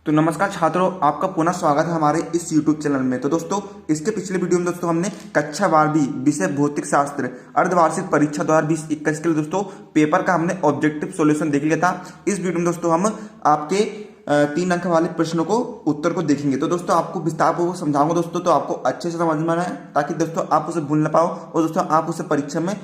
तो नमस्कार छात्रों, आपका पुनः स्वागत है हमारे इस YouTube चैनल में। तो दोस्तों, इसके पिछले वीडियो में दोस्तों हमने कक्षा 12वीं विषय भौतिक शास्त्र अर्धवार्षिक परीक्षा 2020-21 के लिए दोस्तों पेपर का हमने ऑब्जेक्टिव सॉल्यूशन देख लिया था। इस वीडियो में दोस्तों हम आपके 3 अंक वाले प्रश्नों को उत्तर को देखेंगे। तो दोस्तों आपको विस्तारपूर्वक समझाऊंगा दोस्तों, तो आपको अच्छे से समझ में आए, ताकि दोस्तों आप उसे भूल ना पाओ और दोस्तों आप उसे परीक्षा में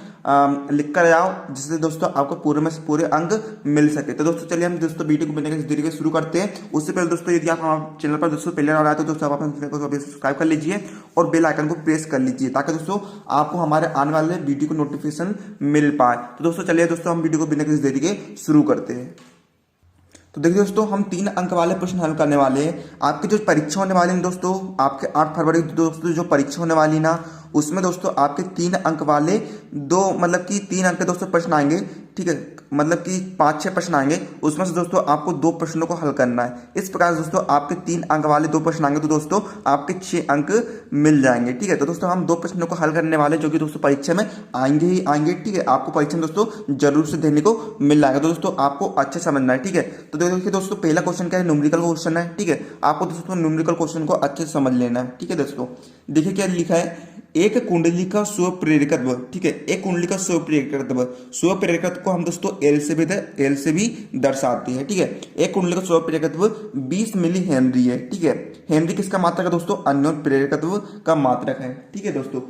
लिख कर आओ, जिससे दोस्तों आपको पूरे में से पूरे अंक मिल सके। तो दोस्तों चलिए हम दोस्तों वीडियो को बनने के तरीके शुरू करते हैं। उससे पहले दोस्तों यदि आप हमारे चैनल पर दोस्तों पहले आ रहे हैं तो दोस्तों आप अपने चैनल को सब्सक्राइब कर लीजिए और बेल आइकन को प्रेस कर लीजिए, ताकि दोस्तों आपको हमारे आने वाले वीडियो को नोटिफिकेशन मिल पाए। तो दोस्तों चलिए दोस्तों हम वीडियो को बिना किसी देरी के शुरू करते हैं। तो देखिए दोस्तों, हम 3 अंक वाले प्रश्न हल करने वाले हैं। आपकी जो परीक्षा होने वाली है दोस्तों, आपके 8 फरवरी दोस्तों जो परीक्षा होने वाली ना, उसमें दोस्तों आपके 3 अंक वाले 3 अंक के दोस्तों प्रश्न आएंगे। ठीक है, मतलब कि 5-6 प्रश्न आएंगे, उसमें से दोस्तों आपको 2 प्रश्नों को हल करना है। इस प्रकार से दोस्तों आपके 3 अंक वाले 2 प्रश्न आएंगे, तो दोस्तों आपके 6 अंक मिल जाएंगे। ठीक है, तो दोस्तों हम 2 प्रश्नों को हल करने वाले, जो कि दोस्तों परीक्षा में आएंगे ही आएंगे। ठीक है, आपको परीक्षा में दोस्तों जरूर से देने को मिल जाएगा। तो दोस्तों आपको अच्छे समझना है। ठीक है, तो देखिए दोस्तों पहला क्वेश्चन क्या है, न्यूमेरिकल क्वेश्चन है। ठीक है, आपको दोस्तों न्यूमेरिकल क्वेश्चन को अच्छे से समझ लेना है। ठीक है दोस्तों, देखिए क्या लिखा है, एक कुंडली का स्व प्रेरकत्व। ठीक है, एक कुंडली का स्व प्रेरकत्व को हम दोस्तों एल से भी दर्शाते हैं। ठीक है, एक कुंडली का स्व प्रेरकत्व 20 मिली हेनरी है। ठीक है, हेनरी किसका मात्रक है दोस्तों, अन्योन प्रेरकत्व का मात्रक है। ठीक है दोस्तों,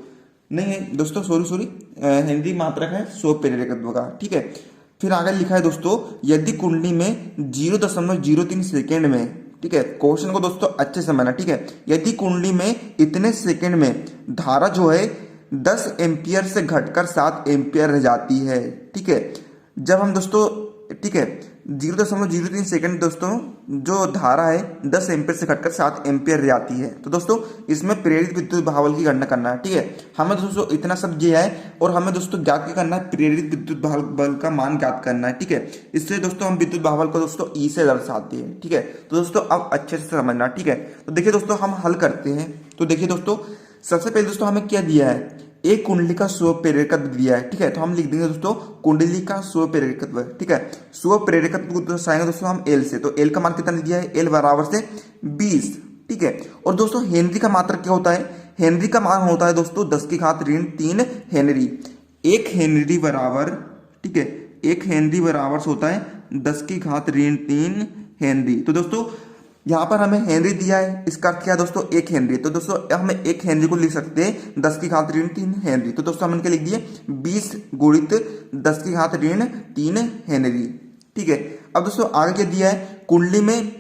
नहीं है दोस्तों, सॉरी हेनरी मात्रक है स्व प्रेरकत्व का। ठीक है, फिर आगे लिखा है दोस्तों, यदि कुंडली में 0.03 सेकेंड में, ठीक है, क्वेश्चन को दोस्तों अच्छे से समझना। ठीक है, यदि कुंडली में इतने सेकंड में धारा जो है 10 एम्पियर से घटकर 7 एम्पियर रह जाती है। ठीक है, जब हम दोस्तों, ठीक है, 0.03 सेकंड दोस्तों जो धारा है 10 एम्पियर से घटकर 7 एम्पियर रह जाती है। तो दोस्तों इसमें प्रेरित विद्युत बहावल की गणना करना है। ठीक है, हमें दोस्तों इतना सब दिया है और हमें दोस्तों ज्ञात क्या करना है, प्रेरित विद्युत बल का मान ज्ञात करना है। ठीक है, इसलिए दोस्तों हम विद्युत बहावल को दोस्तों ई से दर्शाते हैं। ठीक है, तो दोस्तों अब अच्छे से समझना। ठीक है, तो देखिए दोस्तों हम हल करते हैं। तो देखिए दोस्तों, सबसे पहले दोस्तों हमें क्या दिया है, एक कुंडली का स्व प्रेरकत्व दिया है। ठीक है, तो हम लिख देंगे दोस्तों कुंडली का स्व प्रेरकत्व। ठीक है, स्व प्रेरकत्व को दर्शाएंगे दोस्तों हम एल से। तो एल का मान कितना दिया है, एल बराबर से 20। ठीक है, और दोस्तों हेनरी का मात्रक क्या होता है, हेनरी का मान होता है दोस्तों 10⁻³ हेनरी। एक हेनरी बराबर, ठीक है, एक हेनरी बराबर होता है 10⁻³ हेनरी। तो दोस्तों यहाँ पर हमें हेनरी दिया है, इसका अर्थ क्या है दोस्तों, 1 हेनरी। तो दोस्तों हमें 1 हेनरी को लिख सकते हैं 10⁻³ हेनरी। तो दोस्तों हमने क्या लिख दिए, 20 गुणित 10⁻³ हेनरी। ठीक है, अब दोस्तों आगे क्या दिया है, कुंडली में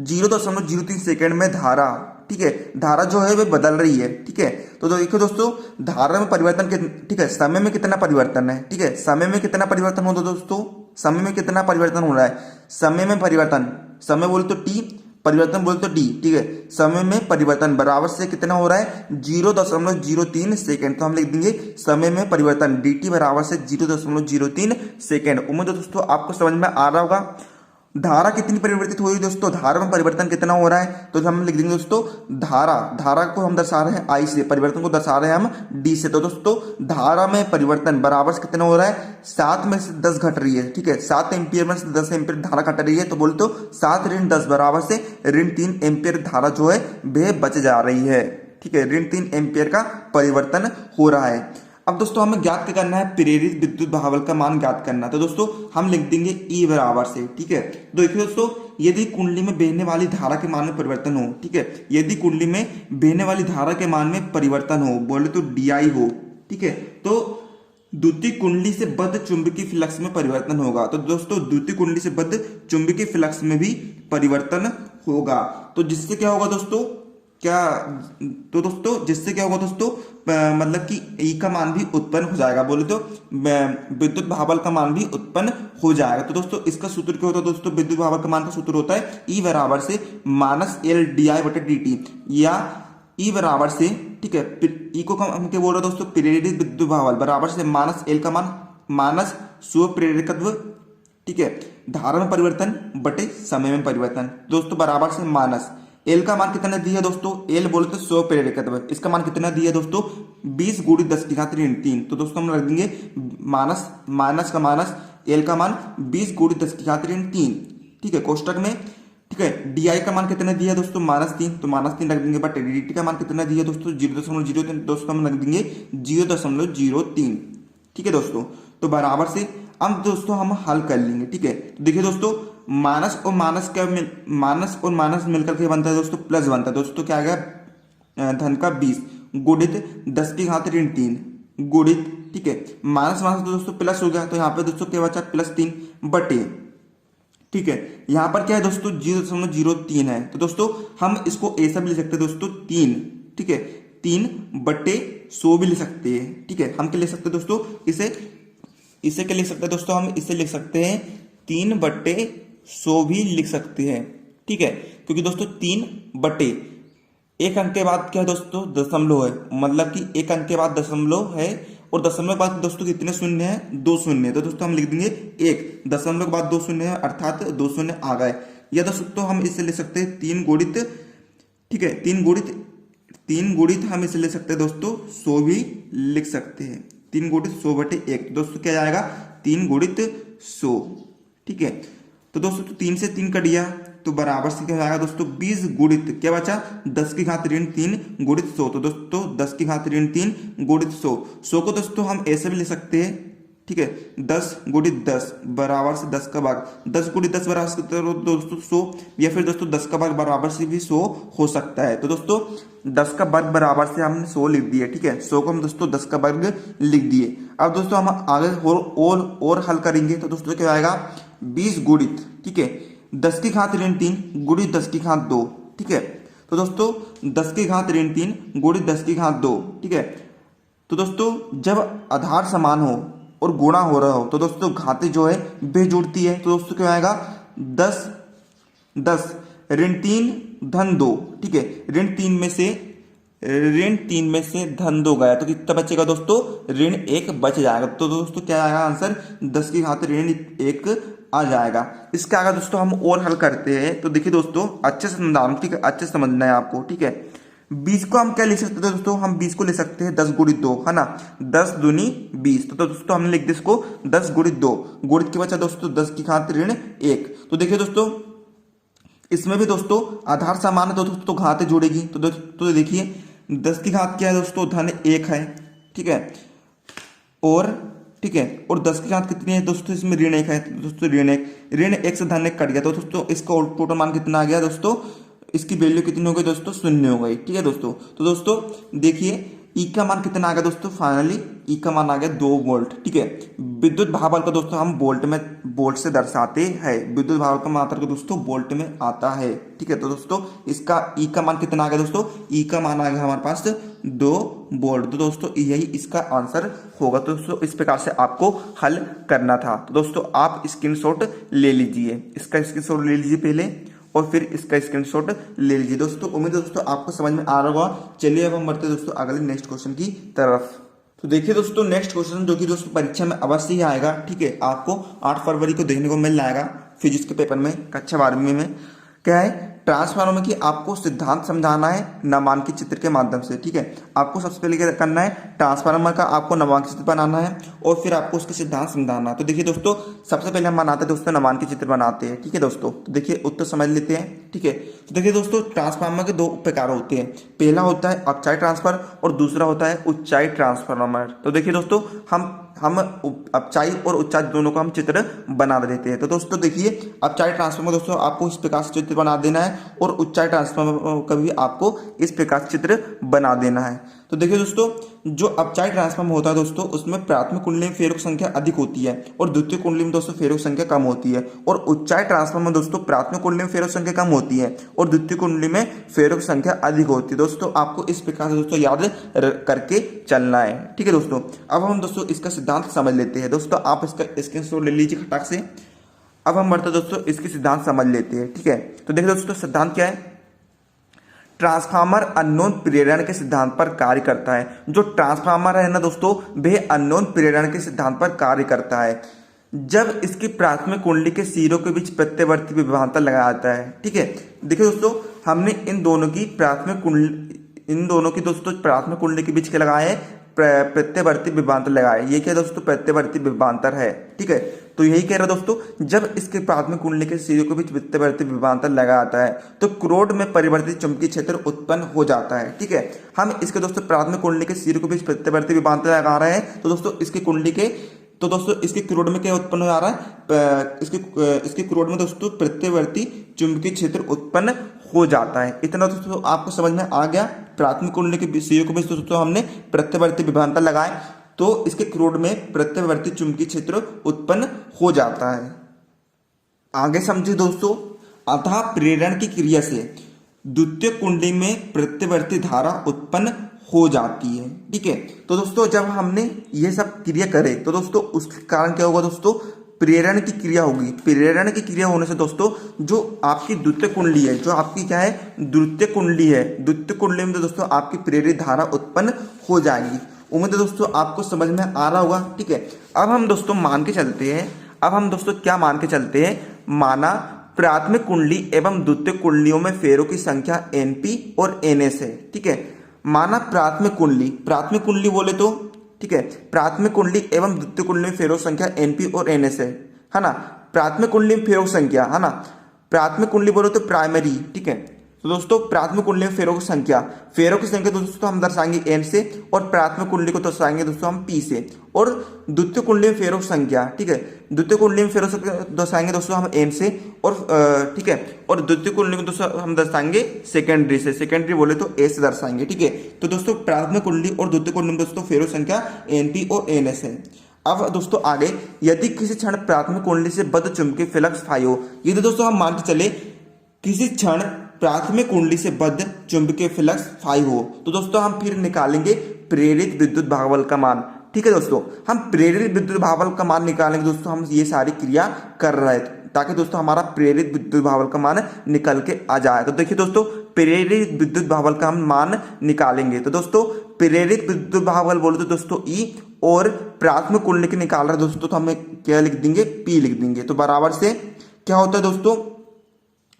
0.03 सेकेंड में धारा, ठीक है, धारा जो है वह बदल रही है। ठीक है, तो देखो दोस्तों धारा में परिवर्तन के, ठीक है, समय में कितना परिवर्तन है। ठीक है, समय में कितना परिवर्तन होता है दोस्तों, समय में कितना परिवर्तन हो रहा है, समय में परिवर्तन, समय बोले तो टी, परिवर्तन बोले तो डी। ठीक है, समय में परिवर्तन बराबर से कितना हो रहा है, 0.03 सेकेंड। तो हम लिख देंगे समय में परिवर्तन डी टी बराबर से 0.03 सेकेंड। उम्मीद है दोस्तों आपको समझ में आ रहा होगा। धारा कितनी परिवर्तित हो रही है दोस्तों, धारा में परिवर्तन कितना हो रहा है, तो हम लिख देंगे दोस्तों धारा को हम दर्शा रहे हैं आई से, परिवर्तन को दर्शा रहे हैं हम डी से। तो दोस्तों धारा में परिवर्तन बराबर से कितना हो रहा है, 7 में से 10 घट रही है। ठीक है, 7 एम्पियर में से 10 एम्पियर धारा घट रही है। तो बोले तो 7 ऋण 10 बराबर से ऋण 3 एम्पियर धारा जो है वह बच जा रही है। ठीक है, ऋण 3 एम्पियर का परिवर्तन हो रहा है। अब दोस्तों हमें ज्ञात करना है प्रेरित विद्युत बहावल का मान ज्ञात करना। तो दोस्तों हम लिख देंगे ई बराबर से, ठीक है, तो देखिए दोस्तों यदि कुंडली में बहने वाली धारा के मान में परिवर्तन हो, ठीक है, यदि कुंडली में बहने वाली धारा के मान में परिवर्तन हो, बोले तो DI हो, ठीक है, तो द्वितीय कुंडली से बद्ध चुंबकीय फ्लक्स में परिवर्तन होगा। तो दोस्तों द्वितीय कुंडली से बद्ध चुंबकीय फ्लक्स में भी परिवर्तन होगा। तो जिससे क्या होगा दोस्तों, तो दोस्तों जिससे क्या होगा दोस्तों, मतलब कि ई का मान भी उत्पन्न हो जाएगा, बोले तो विद्युत बहावल का मान भी उत्पन्न हो जाएगा। तो दोस्तों इसका सूत्र क्या होता है दोस्तों, विद्युत बहावल का मान का सूत्र होता है ई बराबर से -LDI/dt, या ई बराबर से, ठीक है, ई को हम क्या बोल रहे हैं दोस्तों, प्रेरित विद्युत बहावल बराबर से -L का मान माइनस स्व प्रेरकत्व, ठीक है, धारा में परिवर्तन बटे समय में परिवर्तन, दोस्तों बराबर से माइनस एल का मान कितना दिया है दोस्तों, एल बोले तो स्व प्रेरकत्व, इसका मान कितना दिया है दोस्तों 20 गुणित 10⁻³ तो दोस्तों हम रख देंगे माइनस का माइनस एल का मान 20 गुणित 10⁻³, ठीक है, कोष्टक में ठीक है। डी आई का मान कितना दिया है दोस्तों -3, तो -3 रख देंगे। बट डी टी का मान कितना दिया है दोस्तों 0.03, दोस्तों हम रख देंगे 0.03। ठीक है दोस्तों, तो बराबर से अब दोस्तों हम हल कर लेंगे। ठीक है, तो देखिए दोस्तों माइनस और माइनस मिलकर के बनता है दोस्तों प्लस बनता है। दोस्तों क्या आ गया धन का 20 गुणित 10 की घात ऋण 3 गुणित, ठीक है, माइनस माइनस तो दोस्तों प्लस हो गया, तो यहाँ पे दोस्तों क्या बचा +3 बटे, ठीक है, यहाँ पर क्या है दोस्तों 0.03 है, तो दोस्तों हम इसको ऐसा भी लिख सकते हैं दोस्तों 3, ठीक है, 3/100 भी लिख सकते हैं। ठीक है, हम क्या लिख सकते हैं दोस्तों इसे क्या लिख सकते हैं दोस्तों, हम इसे लिख सकते हैं 3/100 भी लिख सकते हैं। ठीक है, क्योंकि दोस्तों 3 एक अंक के बाद क्या है दोस्तों दशमलव है, मतलब कि एक अंक के बाद दशमलव है, और दशमलव के बाद दोस्तों कितने शून्य है 2 शून्य, तो दोस्तों हम लिख देंगे 1, दशमलव के बाद 2 शून्य है अर्थात 2 शून्य आ गए। या दोस्तों हम इसे लिख सकते हैं 3 गुणित, ठीक है, 3 गुणित हम इसे लिख सकते हैं दोस्तों 100 भी लिख सकते हैं, 3 गुणित 100/1, दोस्तों क्या जाएगा 3 गुणित 100। ठीक है, तो दोस्तों 3 से 3 कट गया, तो बराबर से क्या आएगा दोस्तों 20 गुणित क्या बचा 10 की घात ऋण 3 गुणित 100, तो दोस्तों 10 की घात ऋण 3 गुणित 100 को दोस्तों हम ऐसे भी ले सकते हैं। ठीक है, 10 गुणित 10 बराबर से 10 का भाग, 10 गुणित 10 बराबर से दोस्तों 100, या फिर दोस्तों 10 का भाग बराबर से भी 100 हो सकता है। तो दोस्तों 10 का वर्ग बराबर से हमने 100 लिख दिया। ठीक है, 100 को हम दोस्तों 10 का वर्ग लिख दिए। अब दोस्तों हम आगे और हल करेंगे, तो दोस्तों क्या आएगा 20 गुणित, ठीक है, 10 की घात ऋण 3 गुणित 10 की घात 2। ठीक है, तो दोस्तों 10 की घात ऋण 3 गुणित 10 की घात 2। ठीक है, तो दोस्तों जब आधार समान हो और गुणा हो रहा हो, तो दोस्तों घातें जो है वे जुड़ती है, तो दोस्तों क्या आएगा 10 ऋण 3 धन 2। ठीक है, ऋण 3 में से धन 2 गया, तो कितना बचेगा दोस्तों ऋण 1 बच जाएगा। तो दोस्तों क्या आएगा आंसर 10 की घात ऋण 1 आ जाएगा। इसके आगे दोस्तों हम और हल करते हैं, तो देखिए दोस्तों अच्छे से समझना, ठीक है, अच्छे से समझना है आपको। ठीक है, 20 को हम क्या लिख सकते हैं दोस्तों, हम 20 को लिख सकते हैं 10 गुणित 2, है ना, 10 दूनी 20, तो दोस्तों हमने लिख दिया इसको 10 गुणित 2 गुणित के बचा दोस्तों 10 की घात ऋण 1। तो देखिए दोस्तों इसमें भी दोस्तों आधार समान है, तो दोस्तों घातें जुड़ेगी, तो देखिए 10 की घात क्या है दोस्तों धन 1 है। ठीक है, और ठीक है, और 10 की घात कितनी है दोस्तों, इसमें ऋण 1 है, तो दोस्तों ऋण 1 से धन 1 कट गया, तो दोस्तों इसका टोटल मान कितना आ गया दोस्तों, इसकी वैल्यू कितनी हो गई दोस्तों 0 हो गई। ठीक है दोस्तों, तो दोस्तों देखिए ई का मान कितना आ गया दोस्तों, फाइनली ई का मान आ गया 2 वोल्ट। ठीक है, विद्युत भार को दोस्तों हम वोल्ट से दर्शाते हैं, विद्युत भार का मात्रा को दोस्तों वोल्ट में आता है। ठीक है, तो दोस्तों इसका ई का मान कितना आ गया दोस्तों, ई का मान आ गया हमारे पास 2 वोल्ट, तो दोस्तों यही इसका आंसर होगा। तो दोस्तों इस प्रकार से आपको हल करना था, तो दोस्तों आप स्क्रीनशॉट ले लीजिए, इसका स्क्रीनशॉट ले लीजिए पहले, और फिर इसका स्क्रीनशॉट ले लीजिए। दोस्तों उम्मीद है दोस्तों आपको समझ में आ रहा होगा। चलिए अब हम बढ़ते हैं दोस्तों अगले नेक्स्ट क्वेश्चन की तरफ। तो देखिए दोस्तों नेक्स्ट क्वेश्चन जो कि दोस्तों परीक्षा में अवश्य ही आएगा। ठीक है, आपको 8 फरवरी को देखने को मिल जाएगा फिजिक्स के पेपर में, कक्षा 12वीं में। क्या है, ट्रांसफार्मर की आपको सिद्धांत समझाना है नामांकित चित्र के माध्यम से। ठीक है, आपको सबसे पहले क्या करना है, ट्रांसफार्मर का आपको नामांकित चित्र बनाना है, और फिर आपको उसके सिद्धांत समझाना है। तो देखिए दोस्तों सबसे पहले हम बनाते हैं दोस्तों नामांकित चित्र बनाते हैं। ठीक है दोस्तों, तो देखिए उत्तर समझ लेते हैं। ठीक है, तो देखिए दोस्तों ट्रांसफार्मर के 2 प्रकार होते हैं, पहला होता है अपचाई ट्रांसफर और दूसरा होता है उच्चाई ट्रांसफार्मर। तो देखिए दोस्तों हम अपचाई और उच्चाई दोनों का हम चित्र बना देते हैं। तो दोस्तों देखिए अपचाई ट्रांसफार्मर दोस्तों आपको इस प्रकार से चित्र बना देना है, और उच्चाई ट्रांसफार्मर का भी आपको इस प्रकार से चित्र बना देना है। तो देखिए दोस्तों जो अपचाई ट्रांसफार्मर होता है दोस्तों उसमें प्राथमिक कुंडली में फेरों की संख्या अधिक होती है और द्वितीय कुंडली में दोस्तों फेरों की संख्या कम होती है, और उच्चाई ट्रांसफार्मर में दोस्तों प्राथमिक कुंडली में फेरों की संख्या कम होती है और द्वितीय कुंडली में फेरों की संख्या अधिक होती है। दोस्तों आपको इस प्रकार से दोस्तों याद करके चलना है। ठीक है दोस्तों, अब हम दोस्तों इसका सिद्धांत समझ लेते हैं। दोस्तों आप इसका स्क्रीनशॉट ले लीजिए खटाक से। अब हम बढ़ते दोस्तों इसके सिद्धांत समझ लेते हैं। ठीक है, तो देखिए दोस्तों सिद्धांत क्या है, ट्रांसफार्मर अननोन प्रेरण के सिद्धांत पर कार्य करता है। जो ट्रांसफार्मर है ना दोस्तों वह अननोन प्रेरण के सिद्धांत पर कार्य करता है जब इसकी प्राथमिक कुंडली के सिरों के बीच प्रत्यवर्ती विभवांतर लगाया जाता है। ठीक है, देखिए दोस्तों हमने इन दोनों की दोस्तों प्राथमिक कुंडली के बीच क्या लगाया है, प्रत्यवर्ती विभवांतर लगाए। ये क्या दोस्तों प्रत्यवर्ती विभवांतर है। ठीक है, तो यही कह रहा है दोस्तों, जब इसके प्राथमिक कुंडली के सिरे के बीच प्रत्यावर्ती विभवांतर लगा आता है तो क्रोड में परिवर्तित चुंबकीय क्षेत्र उत्पन्न हो जाता है। ठीक है, हम इसके दोस्तों प्राथमिक कुंडली के सिरे के बीच प्रत्यावर्ती विभवांतर लगा रहे हैं, तो दोस्तों इसकी कुंडली के तो दोस्तों इसके क्रोड में क्या उत्पन्न हो रहा है, इसके क्रोड में दोस्तों प्रत्यावर्ती चुंबकीय क्षेत्र उत्पन्न हो जाता है। इतना दोस्तों आपको समझ में आ गया। प्राथमिक कुंडली के सिरे के बीच दोस्तों हमने प्रत्यावर्ती विभवांतर लगाए तो इसके क्रोड में प्रत्यावर्ती चुंबकीय क्षेत्र उत्पन्न हो जाता है। आगे समझिए दोस्तों, अतः प्रेरण की क्रिया से द्वितीय कुंडली में प्रत्यावर्ती धारा उत्पन्न हो जाती है। ठीक है, तो दोस्तों जब हमने ये सब क्रिया करे तो दोस्तों उसके कारण क्या होगा दोस्तों, प्रेरण की क्रिया होगी। प्रेरण की क्रिया होने से दोस्तों जो आपकी द्वितीय कुंडली है, जो आपकी क्या है द्वितीय कुंडली है, द्वितीय कुंडली में तो दोस्तों आपकी प्रेरित धारा उत्पन्न हो जाएगी। उम्मीद है दोस्तों आपको समझ में आ रहा होगा। ठीक है, अब हम दोस्तों मान के चलते हैं, अब हम दोस्तों क्या मान के चलते हैं, माना प्राथमिक कुंडली एवं द्वितीय कुंडलियों में फेरों की संख्या NP और NS है। ठीक है, माना प्राथमिक कुंडली बोले तो ठीक है, प्राथमिक कुंडली एवं द्वितीय कुंडली में फेरों संख्या NP और NS है ना। प्राथमिक कुंडली में फेरों संख्या है ना, प्राथमिक कुंडली बोलो तो प्राइमरी। ठीक है, तो दोस्तों प्राथमिक कुंडली में फेरों की संख्या दोस्तों हम दर्शाएंगे N से, और प्राथमिक कुंडली को दर्शाएंगे दोस्तों हम P से, और द्वितीय कुंडली में फेरों की संख्या, ठीक है, द्वितीय कुंडली में फेरों दर्शाएंगे दोस्तों हम N से, और ठीक है, और द्वितीय कुंडली को दोस्तों हम दर्शाएंगे सेकेंडरी से, सेकेंडरी बोले तो A से दर्शाएंगे। ठीक है, तो दोस्तों प्राथमिक कुंडली और द्वितीय कुंडली में दोस्तों फेरों संख्या NP और NS है। अब दोस्तों आगे, यदि किसी क्षण प्राथमिक कुंडली से बद्ध चुंबकीय फ्लक्स फाई हो, यदि दोस्तों हम मान के चले किसी क्षण प्राथमिक कुंडली से बद्ध चुंबकीय फ्लक्स फाई हो, तो दोस्तों हम फिर निकालेंगे प्रेरित विद्युत भागबल का मान। ठीक है दोस्तों, हम प्रेरित विद्युत भागबल का मान निकालेंगे दोस्तों, हम ये सारी क्रिया कर रहे हैं ताकि दोस्तों हमारा प्रेरित विद्युत भागबल का मान निकल के आ जाए। तो देखिए दोस्तों, प्रेरित विद्युत भागबल का हम मान निकालेंगे, तो दोस्तों प्रेरित विद्युत भागबल बोले तो दोस्तों E, और प्राथमिक कुंडली के निकाल रहे दोस्तों तो हमें क्या लिख देंगे, P लिख देंगे। तो बराबर से क्या होता है दोस्तों,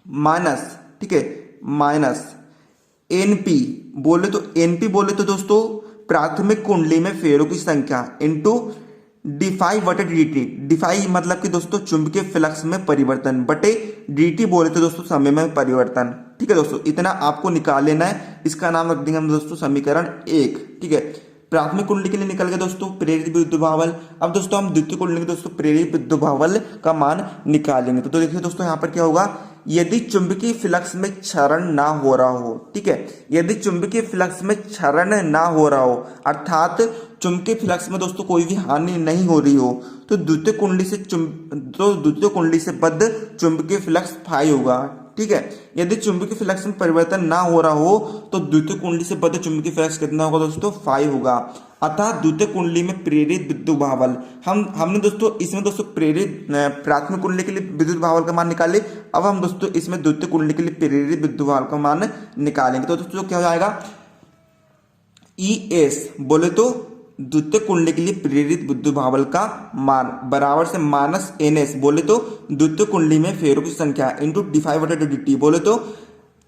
माइनस, ठीक है, माइनस NP बोले तो दोस्तों प्राथमिक कुंडली में फेरों की संख्या इंटू d∅/dt, d∅ मतलब कि दोस्तों चुंबकीय फ्लक्स में परिवर्तन, बटे dt बोले तो दोस्तों समय में परिवर्तन। ठीक है दोस्तों, इतना आपको निकाल लेना है, इसका नाम रख देंगे हम दोस्तों समीकरण 1। ठीक है, प्राथमिक कुंडली के लिए निकल गया दोस्तों प्रेरित विद्युत भागबल। अब दोस्तों हम द्वितीय कुंडली के दोस्तों प्रेरित विद्युत भागबल का मान निकालेंगे। तो देखिए दोस्तों यहाँ पर क्या होगा, यदि चुंबकीय फ्लक्स में क्षरण ना हो रहा हो, ठीक है, यदि चुंबकीय फ्लक्स में क्षरण ना हो रहा हो, अर्थात चुंबकीय फ्लक्स में दोस्तों कोई भी हानि नहीं हो रही हो, तो द्वितीय कुंडली से बद्ध चुंबकीय फ्लक्स फाई होगा। ठीक है, यदि चुंबकीय फ्लक्स में परिवर्तन ना हो रहा हो तो द्वितीय कुंडली से बद्ध चुंबकीय फ्लक्स कितना होगा दोस्तों, फाई होगा। अतः द्वितीय कुंडली में प्रेरित विद्युत भागबल हमने दोस्तों इसमें दोस्तों प्रेरित प्राथमिक कुंडली के लिए विद्युत भागबल का मान निकाले। अब हम दोस्तों इसमें द्वितीय कुंडली के लिए प्रेरित विद्युत भागबल का मान निकालेंगे। तो दोस्तों क्या हो जाएगा, ES बोले तो द्वितीय कुंडली के लिए प्रेरित विद्युत भागबल का मान बराबर से माइनस NS बोले तो द्वितीय कुंडली में फेरों की संख्या इंटू d∅/dt बोले तो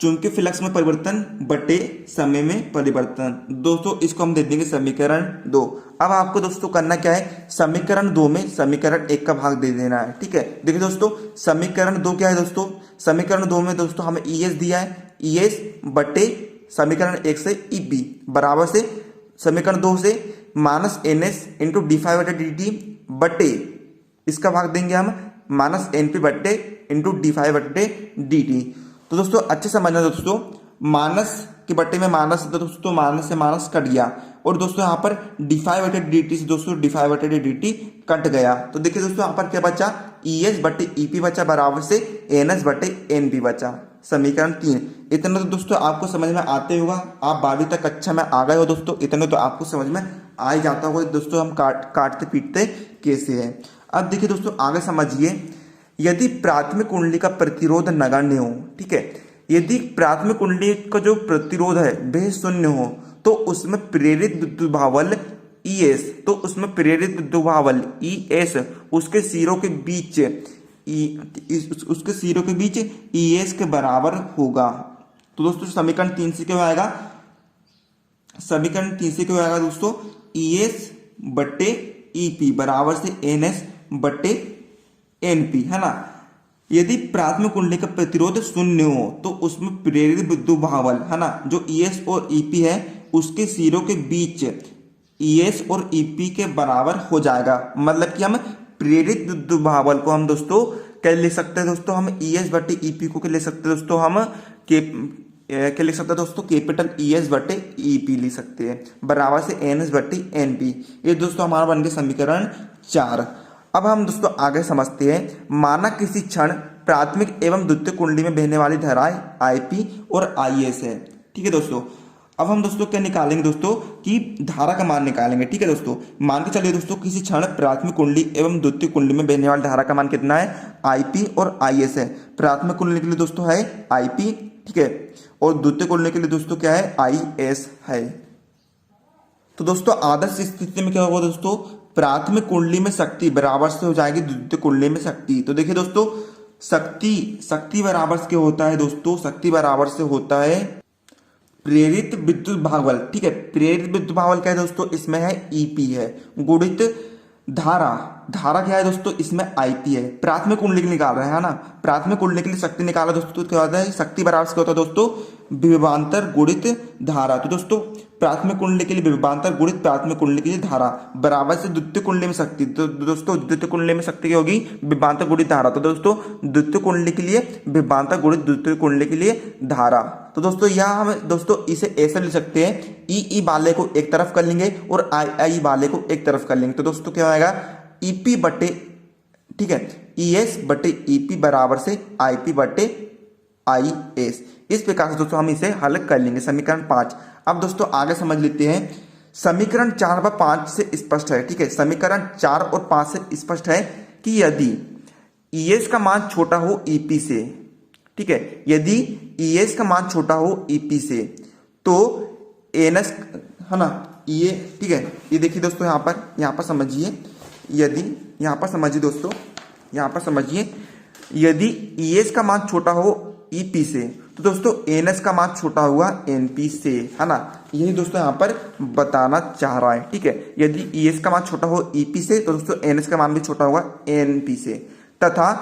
चुंबकीय फ्लक्स में परिवर्तन बटे समय में परिवर्तन। दोस्तों इसको हम दे देंगे समीकरण 2। अब आपको दोस्तों करना क्या है, समीकरण 2 में समीकरण 1 का भाग दे देना है। ठीक है, देखिए दोस्तों समीकरण 2 क्या है दोस्तों, समीकरण 2 में दोस्तों हमें ES दिया है, ES बटे समीकरण 1 से EP बराबर से समीकरण 2 से माइनस NS इंटू d∅/dt बटे इसका भाग देंगे हम माइनस NP बटे इंटू d∅/dt। तो दोस्तों अच्छे समझना दोस्तों, माइनस के बट्टे में माइनस तो दोस्तों माइनस से माइनस कट गया, और दोस्तों यहाँ पर d∅/dt से दोस्तों d∅/dt कट गया। तो देखिए दोस्तों यहाँ पर क्या बचा, ES बटे EP बचा बराबर से NS बटे NP बचा। समीकरण 3। इतना तो दोस्तों आपको समझ में आते होगा, आप 12वीं तक कक्षा में आ गए हो दोस्तों, इतना तो आपको समझ में आ ही जाता होगा दोस्तों हम काटते पीटते कैसे है। अब देखिए दोस्तों आगे समझिए, यदि प्राथमिक कुंडली का प्रतिरोध नगण्य हो, ठीक है, यदि प्राथमिक कुंडली का जो प्रतिरोध है वह शून्य हो, तो उसमें प्रेरित विद्युत भागबल ES, तो उसमें प्रेरित विद्युत भागबल ES उसके सिरों के बीच ES के बराबर होगा। तो दोस्तों समीकरण 3 से क्या आएगा, समीकरण 3 से क्या आएगा दोस्तों, ES बटे EP बराबर से NS बटे एनपी, है ना। यदि प्राथमिक कुंडली का प्रतिरोध शून्य हो तो उसमें प्रेरित विद्युत भावल, है ना, जो ईएस और ईपी है उसके सिरों के बीच ईएस और ईपी के बराबर हो जाएगा। मतलब कि हम प्रेरित विद्युत भावल को हम दोस्तों क्या लिख सकते हैं दोस्तों, हम ईएस बटे ईपी को क्या लिख सकते हैं दोस्तों, हम क्या लिख सकते हैं दोस्तों, कैपिटल ईएस बटे ईपी लिख सकते हैं, बराबर से एनएस बटे एनपी। ये दोस्तों हमारा बन गया समीकरण 4। अब हम दोस्तों आगे समझते हैं, माना किसी क्षण प्राथमिक एवं द्वितीय कुंडली में बहने वाली धाराएं आईपी और आईएस है। ठीक है दोस्तों, अब हम दोस्तों क्या निकालेंगे दोस्तों कि धारा का मान निकालेंगे। ठीक है दोस्तों, मान के चलिए दोस्तों किसी क्षण प्राथमिक कुंडली एवं द्वितीय कुंडली में बहने वाली धारा का मान कितना है, आईपी और आईएस है। प्राथमिक कुंडली के लिए दोस्तों है आईपी, ठीक है, और द्वितीय कुंडली के लिए दोस्तों क्या है, आईएस है। तो दोस्तों आदर्श स्थिति में क्या होगा दोस्तों, प्राथमिक कुंडली में शक्ति बराबर से हो जाएगी द्वितीय कुंडली में शक्ति। तो देखिए दोस्तों शक्ति बराबर से क्या होता है दोस्तों, शक्ति बराबर से होता है प्रेरित विद्युत भागबल। ठीक है, प्रेरित विद्युत भागबल क्या है दोस्तों, इसमें है ईपी है, गुणित धारा क्या है दोस्तों, इसमें आईपी है। प्राथमिक कुंडली के लिए निकाल रहे हैं, है ना, प्राथमिक कुंडली के लिए शक्ति निकाला दोस्तों, तो क्या होता है, शक्ति बराबर से क्या होता है दोस्तों, विभवांतर गुणित धारा। तो दोस्तों प्राथमिक कुंडली के लिए विभवांतर गुणित प्राथमिक कुंडली के लिए धारा बराबर से द्वितीय कुंडली में शक्ति। तो दोस्तों द्वितीय कुंडली में शक्ति क्या होगी, विभवांतर गुणित धारा। तो दोस्तों द्वितीय कुंडली के लिए विभवांतर गुणित द्वितीय कुंडली के लिए धारा। तो दोस्तों यहाँ हम दोस्तों इसे ऐसे लिख सकते हैं, ई वाले को एक तरफ कर लेंगे और आई वाले को एक तरफ कर लेंगे। तो दोस्तों क्या होगा, ईपी बटे, ठीक है, ईएस बटे ईपी बराबर से आईपी बटे आईएस। इस प्रकार से दोस्तों हम इसे हल कर लेंगे, समीकरण 5। अब दोस्तों आगे समझ लेते हैं, समीकरण 4 व 5 से स्पष्ट है। ठीक है, समीकरण 4 और 5 से स्पष्ट है कि यदि ईएस का मान छोटा हो ईपी से, ठीक है, यदि ईएस का मान छोटा हो ईपी से तो एनएस, है ना, ये ठीक है, ये देखिए दोस्तों यहाँ पर समझिए, यदि यहाँ पर समझिए दोस्तों, यहाँ पर समझिए, यदि ईएस का मान छोटा हो ईपी से तो दोस्तों एनएस का मान छोटा हुआ एनपी से, है ना, यही दोस्तों यहाँ पर बताना चाह रहा है। ठीक है, यदि ईएस का मान छोटा हो ईपी से तो दोस्तों एनएस का मान भी छोटा हुआ एनपी से, तथा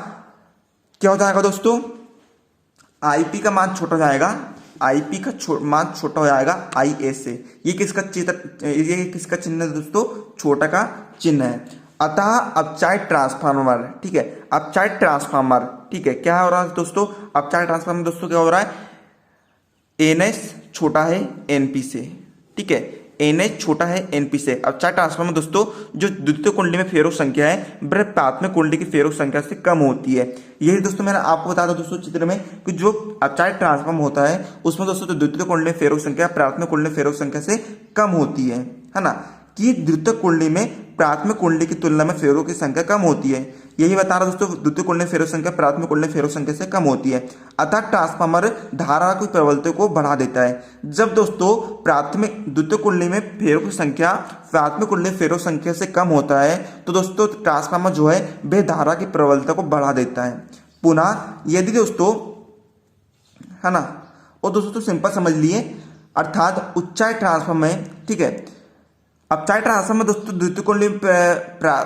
क्या हो जाएगा दोस्तों, आईपी का मान छोटा हो जाएगा, आईपी का मान छोटा हो जाएगा आईएस से। ये किसका चिन्ह है दोस्तों, छोटा का चिन्ह है। अतः अपचायी ट्रांसफार्मर, ठीक है, अपचायी ट्रांसफार्मर, ठीक है, क्या हो रहा है दोस्तों, अपचायी ट्रांसफार्मर दोस्तों क्या हो रहा है, एनएस छोटा है एनपी से। ठीक है, एनएच छोटा है एनपी से। अपचायी ट्रांसफार्मर दोस्तों जो द्वितीय कुंडली में फेरों संख्या है वह प्राथमिक कुंडली की फेरों संख्या से कम होती है। यही दोस्तों मैंने आपको बताया था दोस्तों चित्र में कि जो अपचायी ट्रांसफार्मर होता है उसमें दोस्तों तो द्वितीय कुंडली में फेरों संख्या प्राथमिक कुंडली में फेरों संख्या से कम होती है ना, कि द्वितीय कुंडली में प्राथमिक कुंडली की तुलना में फेरों की संख्या कम होती है। यही बता रहा दोस्तों, द्वितीय कुंडली में फेरों संख्या प्राथमिक कुंडली में फेरों संख्या से कम होती है। अतः ट्रांसफार्मर धारा की प्रबलता को बढ़ा देता है। जब दोस्तों द्वितीय कुंडली में फेरों की संख्या प्राथमिक कुंडली में फेरों संख्या से कम होता है तो दोस्तों ट्रांसफार्मर जो है वह धारा की प्रबलता को बढ़ा देता है। पुनः यदि दोस्तों, है ना, और दोस्तों तो सिंपल समझ लिए, अर्थात उच्चाई ट्रांसफार्मर में, ठीक है, अपचायी ट्रांसफार्मर में दोस्तों द्वितीय कुंडली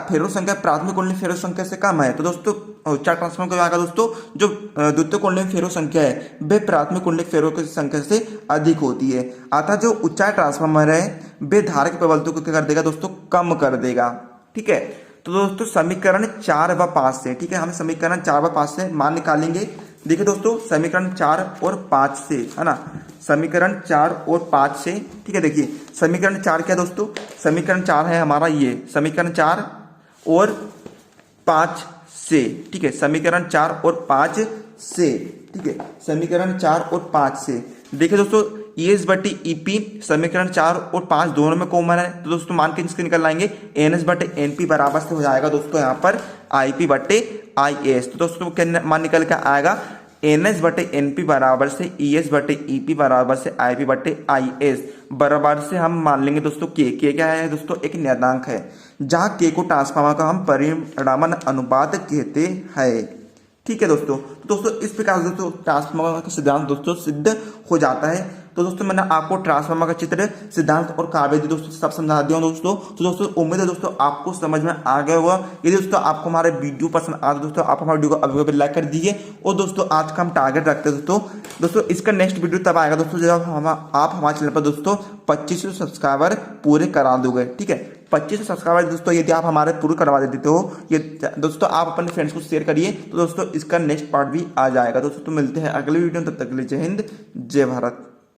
फेरों संख्या प्राथमिक कुंडली फेरों संख्या से कम है। तो दोस्तों उच्चाई ट्रांसफार्मर क्या होगा दोस्तों, जो द्वितीय कुंडली में फेरों संख्या है वह प्राथमिक कुंडली फेरों की संख्या से अधिक होती है। अतः जो उच्चाई ट्रांसफार्मर है वह धारा की प्रबलता को क्या कर देगा दोस्तों, कम कर देगा। ठीक है, तो दोस्तों समीकरण 4 व 5 से, ठीक है, हम समीकरण 4 व 5 से मान निकालेंगे। देखिए दोस्तों समीकरण 4 और 5 से, है ना, समीकरण 4 और 5 से, ठीक है, देखिए समीकरण 4 क्या दोस्तों, समीकरण 4 है हमारा ये समीकरण 4 और 5 से, ठीक है, समीकरण 4 और 5 से, ठीक है, समीकरण 4 और 5 से। देखिए दोस्तों ईएस बटे ईपी समीकरण 4 और 5 दोनों में कॉमन है, तो दोस्तों मान के इसके निकल लाएंगे, एनएस बटे एनपी बराबर से हो जाएगा दोस्तों यहाँ पर आईपी बटे आईएस। तो दोस्तों क्या मान निकल के आएगा, एनएस बटे एनपी बराबर से ईएस बटे ईपी बराबर से आईपी बटे आईएस बराबर से हम मान लेंगे दोस्तों के क्या है दोस्तों, एक निर्धारक है, जहाँ के को ट्रांसफार्मर का हम परिमाण अनुपात कहते हैं। ठीक है दोस्तों, तो दोस्तों इस प्रकार दोस्तों ट्रांसफार्मर का सिद्धांत दोस्तों सिद्ध हो जाता है। तो दोस्तों मैंने आपको ट्रांसफार्मर का चित्र, सिद्धांत और काव्य दोस्तों सब समझा दिया दोस्तों। तो दोस्तों उम्मीद है दोस्तों आपको समझ में आ गया होगा। यदि दोस्तों आपको हमारे वीडियो पसंद आ तो दोस्तों आप हमारे वीडियो को अभी लाइक कर दीजिए। और दोस्तों आज का हम टारगेट रखते हैं दोस्तों इसका नेक्स्ट वीडियो तब आएगा दोस्तों जब आप हमारे चैनल पर दोस्तों 2500 सब्सक्राइबर पूरे करा दोगे। ठीक है, 2500 सब्सक्राइबर दोस्तों यदि आप हमारे पूरे करवा देते हो, ये दोस्तों आप अपने फ्रेंड्स को शेयर करिए, तो दोस्तों इसका नेक्स्ट पार्ट भी आ जाएगा। दोस्तों तो मिलते हैं अगले वीडियो में, तब तक के लिए जय हिंद जय भारत।